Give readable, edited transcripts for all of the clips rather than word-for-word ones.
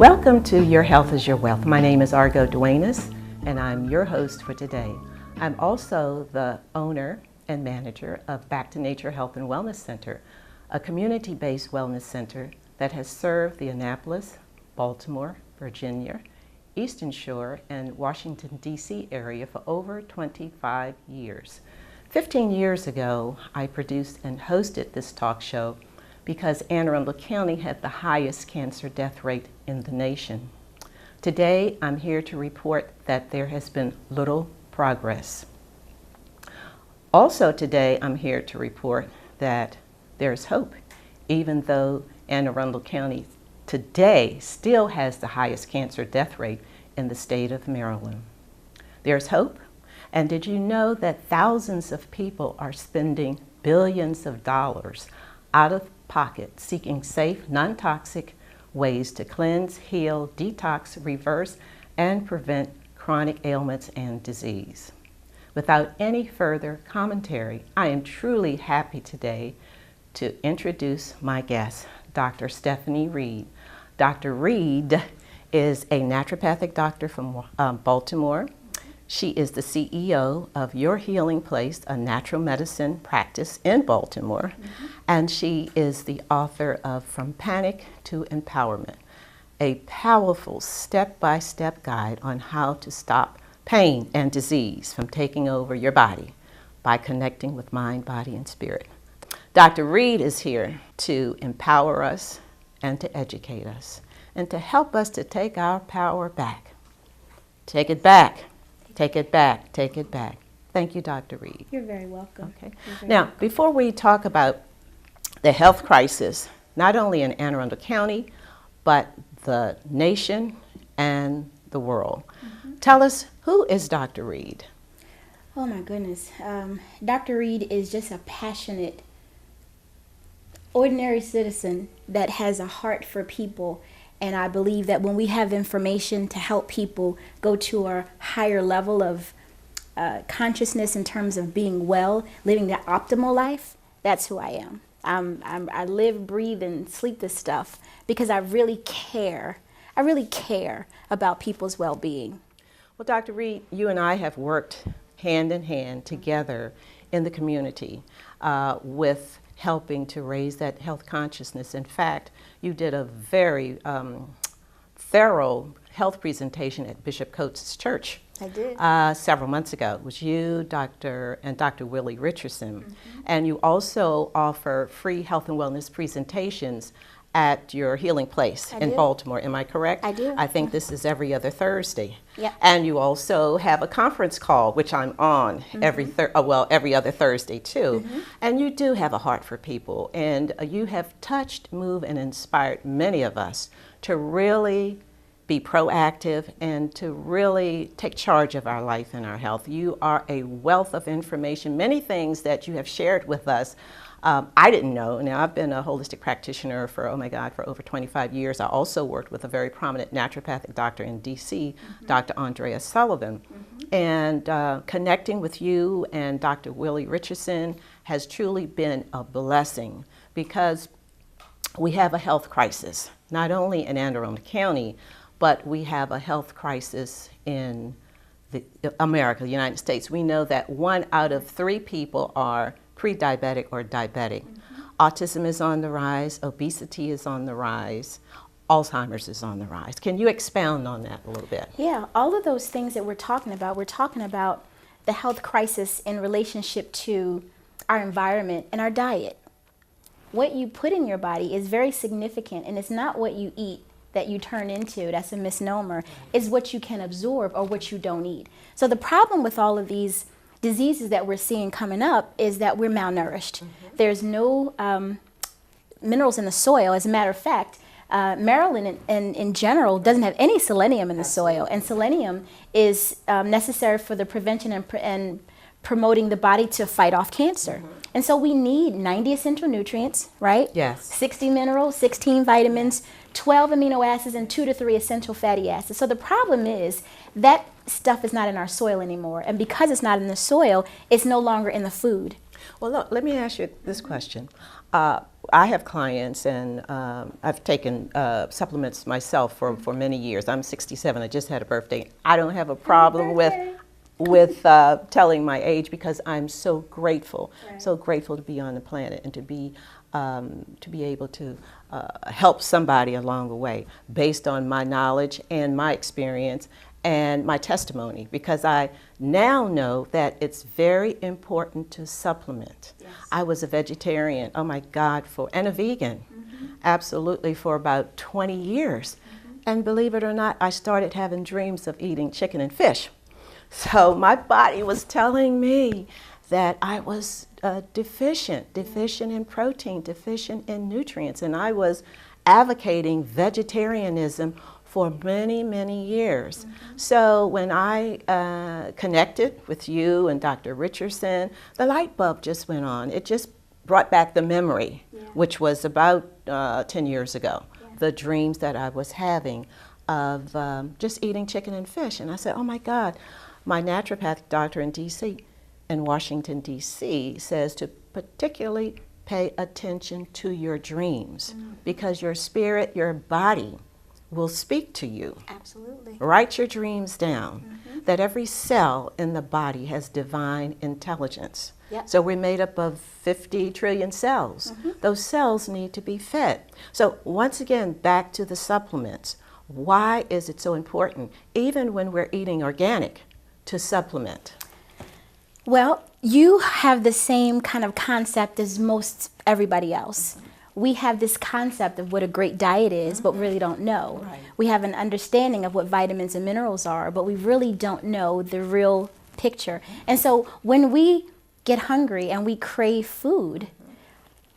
Welcome to Your Health is Your Wealth. My name is Argo Duenas, and I'm your host for today. I'm also the owner and manager of Back to Nature Health and Wellness Center, a community-based wellness center that has served the Annapolis, Baltimore, Virginia, Eastern Shore, and Washington, D.C. area for over 25 years. 15 years ago, I produced and hosted this talk show because Anne Arundel County had the highest cancer death rate in the nation. Today, I'm here to report that there has been little progress. Also today, I'm here to report that there's hope, even though Anne Arundel County today still has the highest cancer death rate in the state of Maryland. There's hope, and did you know that thousands of people are spending billions of dollars out of pocket seeking safe, non-toxic ways to cleanse, heal, detox, reverse, and prevent chronic ailments and disease? Without any further commentary, I am truly happy today to introduce my guest, Dr. Stephanie Reid. Dr. Reid is a naturopathic doctor from Baltimore. She is the CEO of Your Healing Place, a natural medicine practice in Baltimore. And she is the author of From Panic to Empowerment, a powerful step-by-step guide on how to stop pain and disease from taking over your body by connecting with mind, body, and spirit. Dr. Reid is here to empower us and to educate us and to help us to take our power back. Take it back. Take it back, take it back. Thank you, Dr. Reid. You're very welcome. Okay. Now, before we talk about the health crisis, not only in Anne Arundel County, but the nation and the world, tell us, who is Dr. Reid? Oh my goodness. Dr. Reid is just a passionate, ordinary citizen that has a heart for people. And I believe that when we have information to help people go to a higher level of consciousness in terms of being well, living the optimal life, that's who I am. I live, breathe, and sleep this stuff because I really care. I really care about people's well-being. Well, Dr. Reid, you and I have worked hand in hand together in the community with helping to raise that health consciousness. In fact, you did a very thorough health presentation at Bishop Coates' church. I did. Several months ago. It was you, Dr. Willie Richardson. And you also offer free health and wellness presentations at Your Healing Place in Baltimore. Am I correct? I do. I think this is every other Thursday. Yep. And you also have a conference call, which I'm on every other Thursday too. And you do have a heart for people, and you have touched, moved, and inspired many of us to really be proactive and to really take charge of our life and our health. You are a wealth of information, many things that you have shared with us. I didn't know. Now, I've been a holistic practitioner for over 25 years. I also worked with a very prominent naturopathic doctor in D.C., Dr. Andrea Sullivan. And connecting with you and Dr. Willie Richardson has truly been a blessing because we have a health crisis, not only in Anne Arundel County, but we have a health crisis in America, the United States. We know that 1 out of 3 people are pre-diabetic or diabetic. Autism is on the rise, obesity is on the rise, Alzheimer's is on the rise. Can you expound on that a little bit? Yeah, all of those things that we're talking about the health crisis in relationship to our environment and our diet. What you put in your body is very significant, and it's not what you eat that you turn into. That's a misnomer. It's what you can absorb or what you don't eat. So the problem with all of these diseases that we're seeing coming up is that we're malnourished. There's no minerals in the soil. As a matter of fact, Maryland in general doesn't have any selenium in the soil, and selenium is necessary for the prevention and promoting the body to fight off cancer. And so we need 90 essential nutrients, right? Yes. 60 minerals, 16 vitamins, 12 amino acids, and 2 to 3 essential fatty acids. So the problem is that stuff is not in our soil anymore. And because it's not in the soil, it's no longer in the food. Well, look, let me ask you this question. I have clients, and I've taken supplements myself for many years. I'm 67. I just had a birthday. I don't have a problem with telling my age, because I'm so grateful, so grateful to be on the planet and to be able to help somebody along the way based on my knowledge and my experience and my testimony, because I now know that it's very important to supplement. Yes. I was a vegetarian, oh my God, and a vegan, absolutely, for about 20 years. And believe it or not, I started having dreams of eating chicken and fish. So my body was telling me that I was deficient in protein, deficient in nutrients, and I was advocating vegetarianism for many, many years. So when I connected with you and Dr. Richardson, the light bulb just went on. It just brought back the memory, which was about 10 years ago, the dreams that I was having of just eating chicken and fish. And I said, oh my God, my naturopathic doctor in Washington, D.C. says to particularly pay attention to your dreams, because your spirit, your body will speak to you. Absolutely. Write your dreams down, that every cell in the body has divine intelligence. Yep. So we're made up of 50 trillion cells. Those cells need to be fed. So once again, back to the supplements. Why is it so important, even when we're eating organic, to supplement? Well, you have the same kind of concept as most everybody else. We have this concept of what a great diet is, but really don't know. Right. We have an understanding of what vitamins and minerals are, but we really don't know the real picture. And so when we get hungry and we crave food,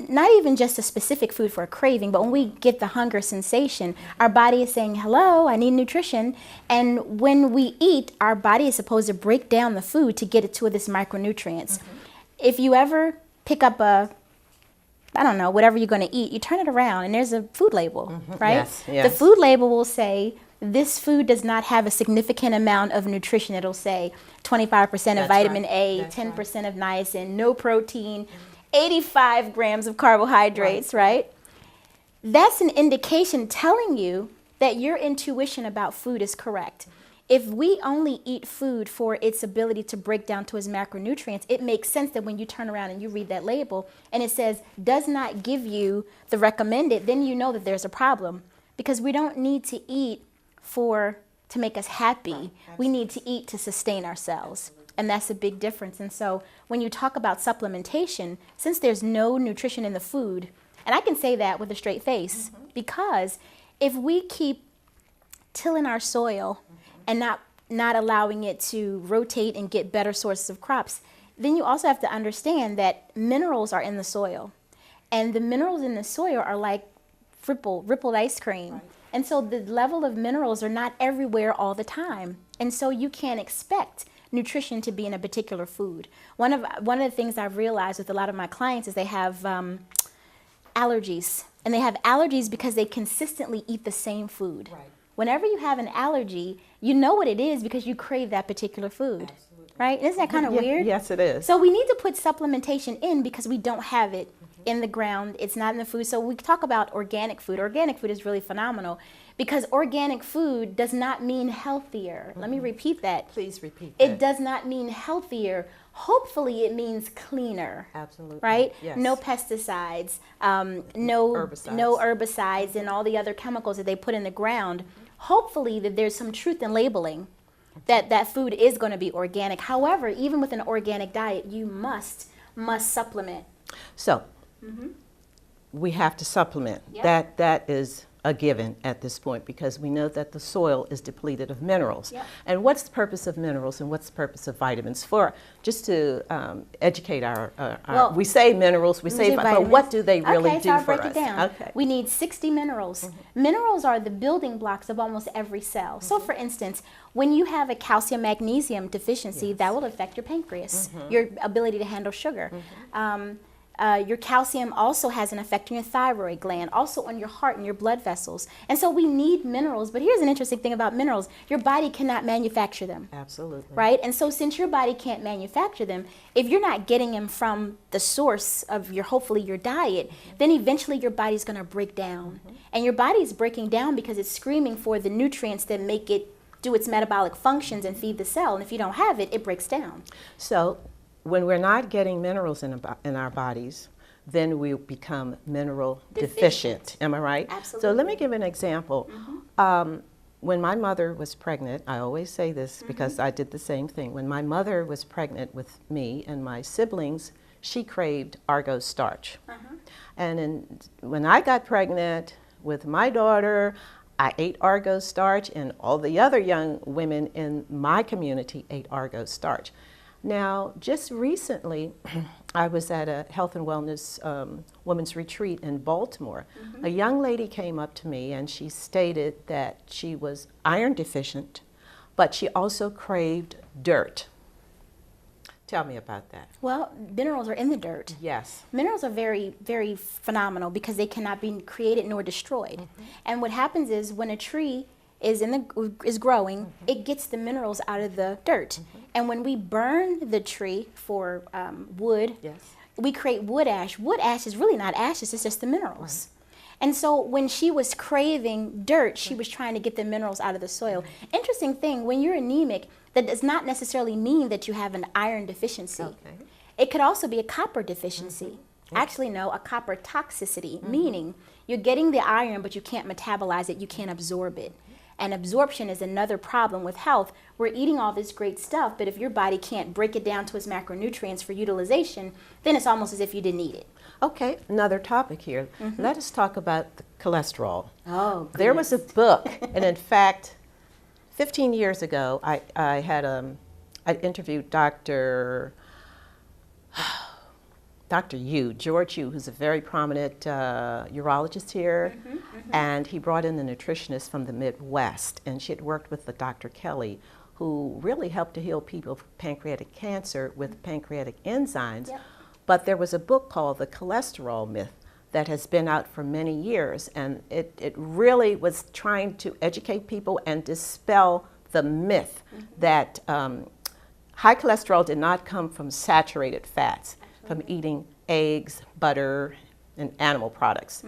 not even just a specific food for a craving, but when we get the hunger sensation, our body is saying, hello, I need nutrition. And when we eat, our body is supposed to break down the food to get it to this micronutrients. If you ever pick up I don't know, whatever you're going to eat, you turn it around and there's a food label, right? Yes, yes. The food label will say, this food does not have a significant amount of nutrition. It'll say 25% of vitamin A, 10% of niacin, no protein, 85 grams of carbohydrates, right? That's an indication telling you that your intuition about food is correct. If we only eat food for its ability to break down to its macronutrients, it makes sense that when you turn around and you read that label and it says does not give you the recommended, then you know that there's a problem, because we don't need to eat to make us happy. We need to eat to sustain ourselves. And that's a big difference. And so when you talk about supplementation, since there's no nutrition in the food, and I can say that with a straight face, because if we keep tilling our soil and not allowing it to rotate and get better sources of crops, then you also have to understand that minerals are in the soil. And the minerals in the soil are like rippled ice cream. Right. And so the level of minerals are not everywhere all the time. And so you can't expect nutrition to be in a particular food. One of the things I've realized with a lot of my clients is they have allergies. And they have allergies because they consistently eat the same food. Right. Whenever you have an allergy, you know what it is because you crave that particular food. Absolutely. Right? Isn't that kind of weird? Yes, it is. So we need to put supplementation in because we don't have it in the ground. It's not in the food. So we talk about organic food. Organic food is really phenomenal because organic food does not mean healthier. Let me repeat that. Please repeat that. It does not mean healthier. Hopefully it means cleaner. Absolutely. Right? Yes. No pesticides, no herbicides and all the other chemicals that they put in the ground. Hopefully that there's some truth in labeling that food is going to be organic. However, even with an organic diet, you must supplement. So we have to supplement. Yep. That is a given at this point because we know that the soil is depleted of minerals. Yep. And what's the purpose of minerals and what's the purpose of vitamins? Just to educate our we say minerals, we say vitamins, but what do they really do for us? Okay, so I'll break it down. Okay. We need 60 minerals. Minerals are the building blocks of almost every cell. So for instance, when you have a calcium magnesium deficiency, that will affect your pancreas, your ability to handle sugar. Your calcium also has an effect on your thyroid gland, also on your heart and your blood vessels. And so we need minerals. But here's an interesting thing about minerals. Your body cannot manufacture them. Absolutely. Right? And so since your body can't manufacture them, if you're not getting them from the source of hopefully your diet, then eventually your body's going to break down. And your body's breaking down because it's screaming for the nutrients that make it do its metabolic functions and feed the cell. And if you don't have it, it breaks down. So when we're not getting minerals in our bodies, then we become mineral deficient. Am I right? Absolutely. So let me give an example. When my mother was pregnant, I always say this because I did the same thing. When my mother was pregnant with me and my siblings, she craved Argo starch. And when I got pregnant with my daughter, I ate Argo starch, and all the other young women in my community ate Argo starch. Now, just recently, I was at a health and wellness women's retreat in Baltimore. A young lady came up to me and she stated that she was iron deficient, but she also craved dirt. Tell me about that. Well, minerals are in the dirt. Yes. Minerals are very, very phenomenal because they cannot be created nor destroyed. And what happens is when a tree is growing, it gets the minerals out of the dirt. And when we burn the tree for wood, we create wood ash. Wood ash is really not ashes, it's just the minerals. And so when she was craving dirt, she was trying to get the minerals out of the soil. Interesting thing, when you're anemic, that does not necessarily mean that you have an iron deficiency. It could also be a copper deficiency. Actually, no, a copper toxicity, meaning you're getting the iron, but you can't metabolize it, you can't absorb it. And absorption is another problem with health. We're eating all this great stuff, but if your body can't break it down to its macronutrients for utilization, then it's almost as if you didn't eat it. Okay, another topic here. Let us talk about the cholesterol. Oh, goodness. There was a book, and in fact, 15 years ago, I interviewed Dr. Yu, George Yu, who's a very prominent urologist here, and he brought in the nutritionist from the Midwest, and she had worked with the Dr. Kelly, who really helped to heal people with pancreatic cancer with pancreatic enzymes. But there was a book called The Cholesterol Myth that has been out for many years, and it really was trying to educate people and dispel the myth that high cholesterol did not come from saturated fats, from eating eggs, butter, and animal products.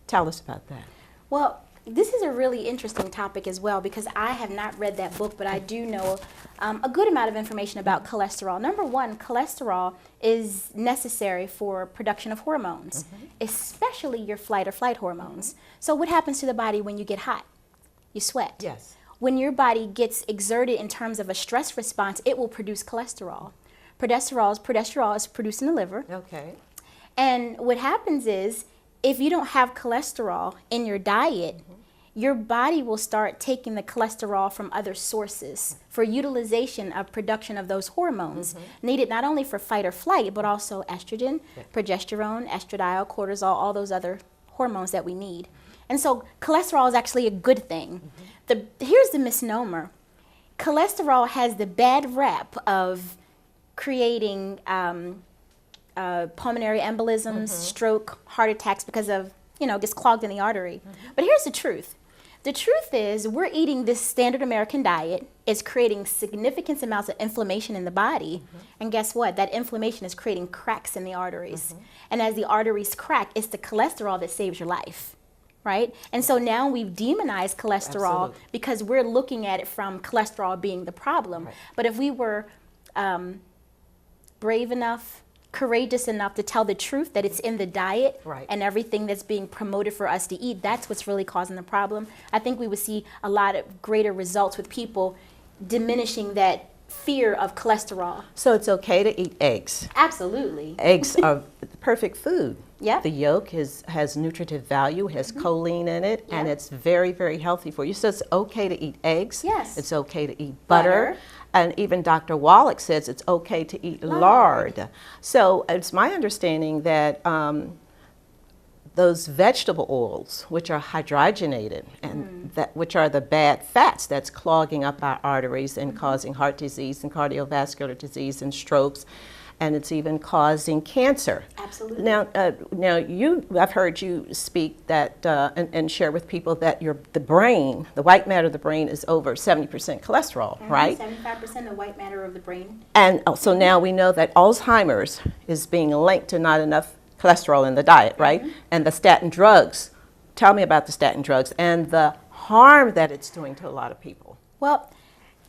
Tell us about that. Well, this is a really interesting topic as well because I have not read that book, but I do know a good amount of information about cholesterol. Number one, cholesterol is necessary for production of hormones, especially your fight or flight hormones. So what happens to the body when you get hot? You sweat. Yes. When your body gets exerted in terms of a stress response, it will produce cholesterol. Progesterol is produced in the liver. Okay. And what happens is, if you don't have cholesterol in your diet, your body will start taking the cholesterol from other sources for utilization of production of those hormones needed not only for fight or flight, but also estrogen, progesterone, estradiol, cortisol, all those other hormones that we need. And so cholesterol is actually a good thing. Here's the misnomer. Cholesterol has the bad rap of creating pulmonary embolisms, stroke, heart attacks because of, gets clogged in the artery. But here's the truth. The truth is we're eating this standard American diet. It's creating significant amounts of inflammation in the body. And guess what? That inflammation is creating cracks in the arteries. And as the arteries crack, it's the cholesterol that saves your life. Right? And so now we've demonized cholesterol because we're looking at it from cholesterol being the problem. But if we were brave enough, courageous enough to tell the truth that it's in the diet and everything that's being promoted for us to eat, that's what's really causing the problem. I think we would see a lot of greater results with people diminishing that fear of cholesterol. So it's okay to eat eggs? Absolutely. Eggs are the perfect food. Yep. The yolk has nutritive value, has choline in it, and it's very, very healthy for you. So it's okay to eat eggs. Yes. It's okay to eat butter. And even Dr. Wallach says it's okay to eat lard. So it's my understanding that those vegetable oils, which are hydrogenated, and which are the bad fats that's clogging up our arteries and causing heart disease and cardiovascular disease and strokes and it's even causing cancer. Absolutely. Now, I've heard you speak that and share with people that the brain, the white matter of the brain, is over 70% cholesterol, right? 75% of white matter of the brain. And so now we know that Alzheimer's is being linked to not enough cholesterol in the diet, right? And the statin drugs. Tell me about the statin drugs and the harm that it's doing to a lot of people. Well,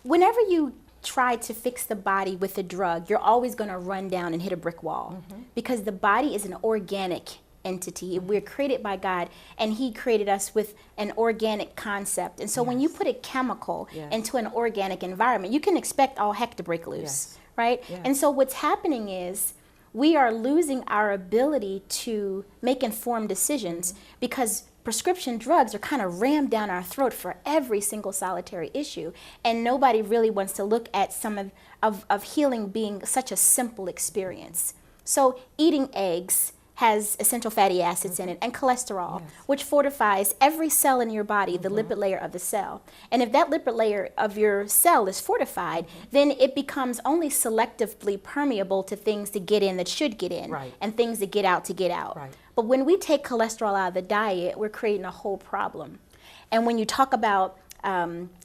whenever you try to fix the body with a drug, you're always going to run down and hit a brick wall, because the body is an organic entity. We're created by God, and He created us with an organic concept. And so when you put a chemical into an organic environment, you can expect all heck to break loose, right? And so what's happening is we are losing our ability to make informed decisions because prescription drugs are kind of rammed down our throat for every single solitary issue, and nobody really wants to look at some of healing being such a simple experience. So eating eggs has essential fatty acids in it and cholesterol, which fortifies every cell in your body, the lipid layer of the cell. And if that lipid layer of your cell is fortified, then it becomes only selectively permeable to things to get in that should get in, and things that get out to get out. But when we take cholesterol out of the diet, we're creating a whole problem. And when you talk about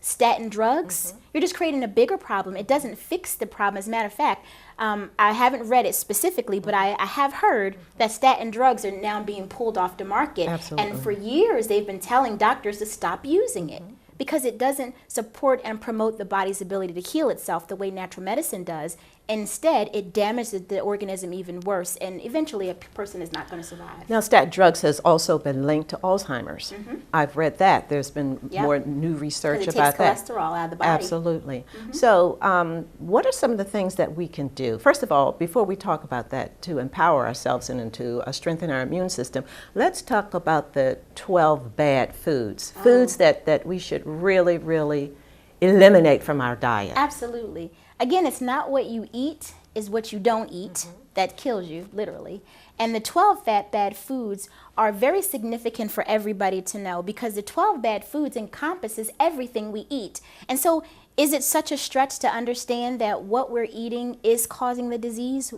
statin drugs, you're just creating a bigger problem. It doesn't fix the problem. As a matter of fact, I haven't read it specifically, but I have heard that statin drugs are now being pulled off the market. And for years, they've been telling doctors to stop using it because it doesn't support and promote the body's ability to heal itself the way natural medicine does. Instead, it damages the organism even worse, and eventually a person is not going to survive. Now, statin drugs has also been linked to Alzheimer's. I've read that. There's been more new research about that. It takes cholesterol out of the body. Absolutely. So what are some of the things that we can do? First of all, before we talk about that, to empower ourselves and to strengthen our immune system, let's talk about the 12 bad foods, foods that we should really, really eliminate from our diet. Absolutely. Again, it's not what you eat, is what you don't eat that kills you, literally. And the 12 bad foods are very significant for everybody to know, because the 12 bad foods encompasses everything we eat. And so is it such a stretch to understand that what we're eating is causing the disease,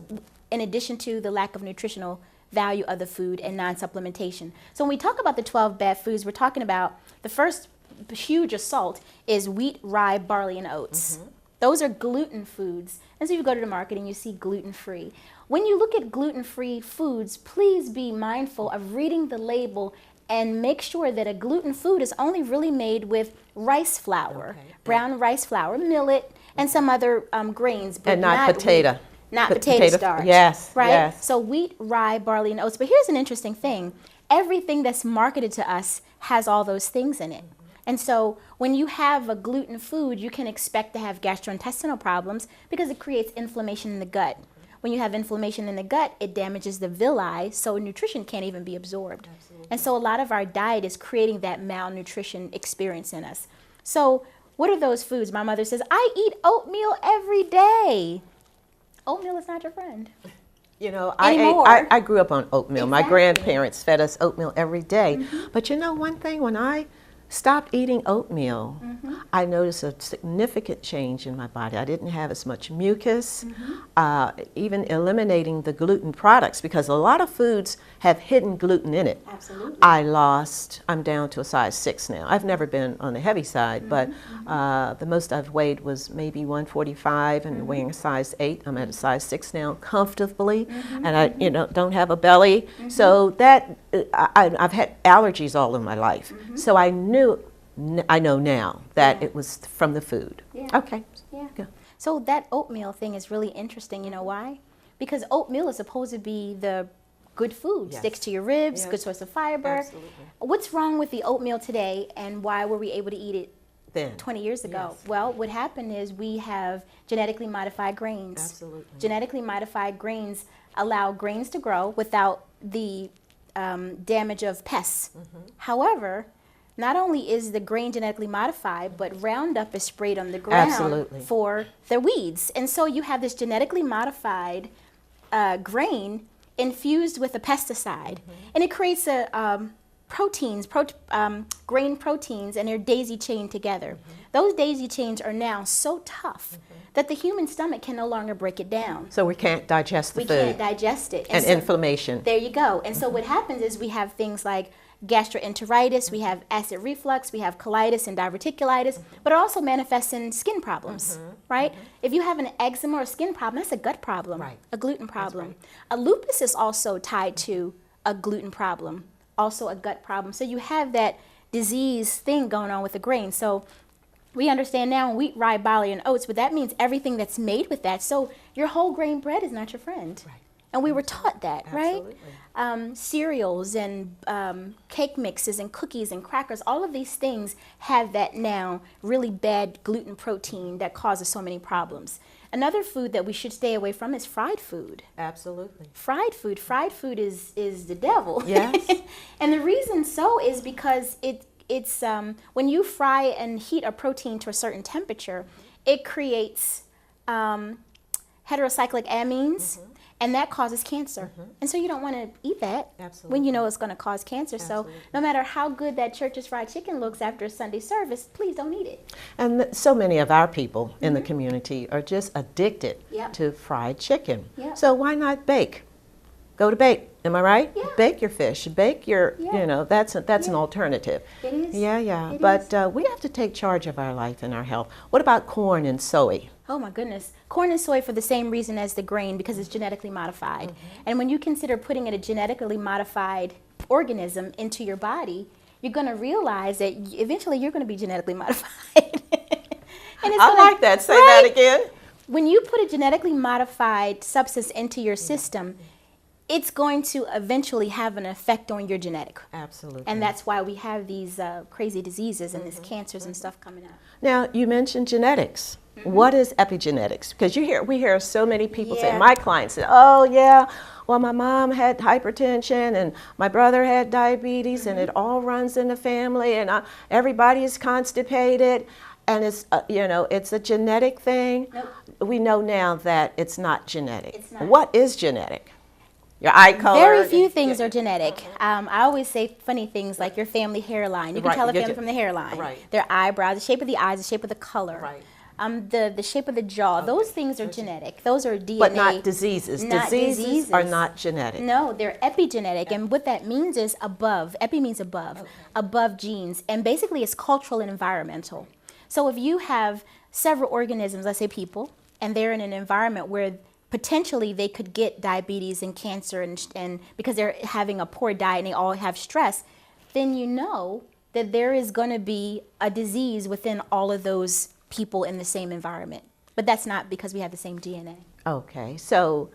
in addition to the lack of nutritional value of the food and non-supplementation? So when we talk about the 12 bad foods, we're talking about the first huge assault is wheat, rye, barley, and oats. Those are gluten foods. And so you go to the market and you see gluten-free. When you look at gluten-free foods, please be mindful of reading the label and make sure that a gluten food is only really made with rice flour, brown rice flour, millet, and some other grains. But and not potato. Wheat, not potato starch. Yes. Right? Yes. So wheat, rye, barley, and oats. But here's an interesting thing. Everything that's marketed to us has all those things in it. And so when you have a gluten food, you can expect to have gastrointestinal problems because it creates inflammation in the gut. When you have inflammation in the gut, it damages the villi, so nutrition can't even be absorbed. And so a lot of our diet is creating that malnutrition experience in us. So what are those foods? My mother says, I eat oatmeal every day. Oatmeal is not your friend. You know, I grew up on oatmeal. My grandparents fed us oatmeal every day. But you know one thing, when I stopped eating oatmeal, I noticed a significant change in my body. I didn't have as much mucus, even eliminating the gluten products, because a lot of foods have hidden gluten in it. Absolutely. I'm down to a size 6 now. I've never been on the heavy side, but the most I've weighed was maybe 145 and weighing a size 8. I'm at a size 6 now comfortably, and I don't have a belly. So that, I've had allergies all of my life. So I know now that it was from the food. Okay. Go. So that oatmeal thing is really interesting. You know why? Because oatmeal is supposed to be the good food. Sticks to your ribs, good source of fiber. Absolutely. What's wrong with the oatmeal today, and why were we able to eat it Then. 20 years ago? Well, what happened is we have genetically modified grains. Absolutely. Genetically modified grains allow grains to grow without the damage of pests. However, not only is the grain genetically modified, but Roundup is sprayed on the ground for the weeds. And so you have this genetically modified grain infused with a pesticide. And it creates a proteins, grain proteins, and they're daisy chained together. Those daisy chains are now so tough that the human stomach can no longer break it down. So we can't digest the We food. can't digest it. And so, inflammation. There you go. And so what happens is we have things like gastroenteritis, we have acid reflux, we have colitis and diverticulitis, but it also manifests in skin problems, right? If you have an eczema or skin problem, that's a gut problem, Right. a gluten problem. right. A lupus is also tied to a gluten problem, also a gut problem. So you have that disease thing going on with the grain. So we understand now wheat, rye, barley, and oats, but that means everything that's made with that. So your whole grain bread is not your friend. Right. And we were taught that, Absolutely. right? Cereals and cake mixes and cookies and crackers, all of these things have that now really bad gluten protein that causes so many problems. Another food that we should stay away from is fried food. Absolutely. Fried food is the devil. Yes. And the reason so is because it's when you fry and heat a protein to a certain temperature, it creates heterocyclic amines, and that causes cancer. And so you don't want to eat that when you know it's going to cause cancer. Absolutely. So no matter how good that church's fried chicken looks after a Sunday service, please don't eat it. And so many of our people in the community are just addicted Yep. to fried chicken. Yep. So why not bake? Go to bake. Am I right? Yeah. Bake your fish. Bake your, Yeah. that's an alternative. It is. Yeah. It But is. we have to take charge of our life and our health. What about corn and soy? Oh my goodness. Corn and soy for the same reason as the grain, because it's genetically modified. And when you consider putting in a genetically modified organism into your body, you're going to realize that eventually you're going to be genetically modified. And it's I gonna- like that. Say right? that again. When you put a genetically modified substance into your system, it's going to eventually have an effect on your genetic. Absolutely. And that's why we have these crazy diseases and these cancers and stuff coming out. Now, you mentioned genetics. What is epigenetics? Because we hear so many people say, Yeah. my clients say, oh yeah, well my mom had hypertension and my brother had diabetes and it all runs in the family and everybody is constipated and it's, it's a genetic thing. Nope. We know now that it's not genetic. It's not. What is genetic? Your eye color? Very few things are genetic. I always say funny things like your family hairline. You can Right, tell a your family ge- from the hairline. right. Their eyebrows, the shape of the eyes, the shape of the color. Right. The shape of the jaw. Those things are genetic. Those are DNA. But not diseases. Not Diseases are not genetic. No, they're epigenetic. And what that means is above. Epi means above. Above genes. And basically it's cultural and environmental. So if you have several organisms, let's say people, and they're in an environment where potentially they could get diabetes and cancer and because they're having a poor diet and they all have stress, then you know that there is going to be a disease within all of those people in the same environment. But that's not because we have the same DNA. Okay, so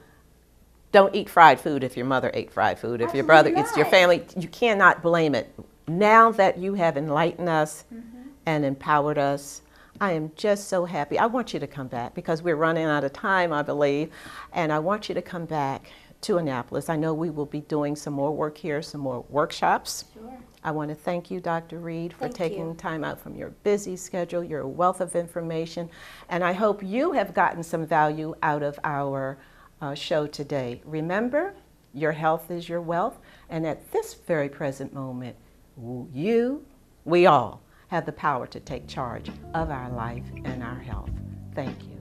don't eat fried food if your mother ate fried food. If your brother, Absolutely it's your not. family, you cannot blame it. Now that you have enlightened us and empowered us, I am just so happy. I want you to come back because we're running out of time, I believe, and I want you to come back to Annapolis. I know we will be doing some more work here, some more workshops. Sure. I want to thank you, Dr. Reid, for Thank taking you. time out from your busy schedule, your wealth of information, and I hope you have gotten some value out of our show today. Remember, your health is your wealth, and at this very present moment, we all have the power to take charge of our life and our health. Thank you.